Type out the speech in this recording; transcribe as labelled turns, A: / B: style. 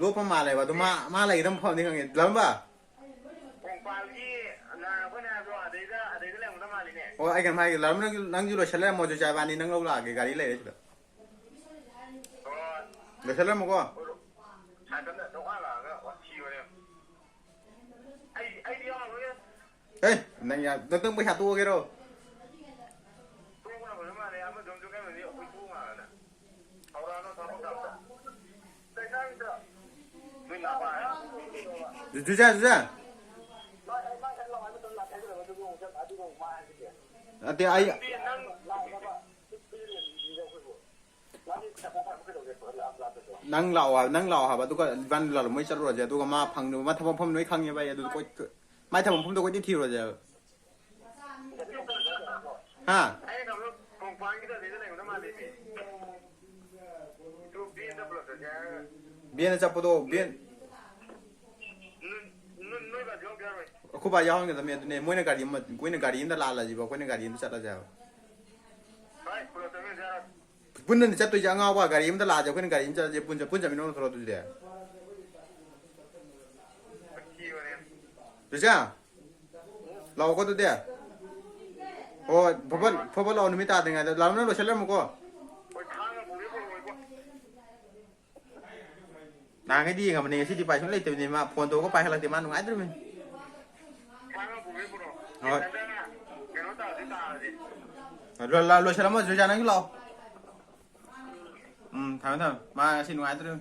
A: รู้ประมาณอะไรวะตัวมาอะไรต้องพอนี่กันไงแล้วป่ะโอ้ไอ้กันมาแล้วนั่งอยู่รถเชลล์มอจูจ่ายบ้านนี้นั่งเราลากการีเลยใช่ไหมรถเชลล์มั้งก็เฮ้ยนั่งอย่าต้องไปหาตัวกันหรอ주자. 아, 때 아이. nang lao hả bà tôi có văn là mới chắc rồi giờ tôi có mà phẳng mà thằng phong nói khăng như vậy tôi có mai thằng phong tôi có đi thiêu rồi giờ ha biên là đâu biên khu bà giao người ta miền này mỗi ngày mà cuối ngày đi nó là gì bảo cuối ngày đi nó chắc là sao 분은 진짜 또 이제 angwa gari imda la ja kun gari imda je punja minong thoro tu de Rija law ko tu de o phobal law numi ta de nga law na lo shalem ko na cái đi ngam ni si di pai chung lai tu ni ma phone to ko pai hala ti man ngai tu min lo shalem mo Rija nang law thằng mà xin ngoài tôi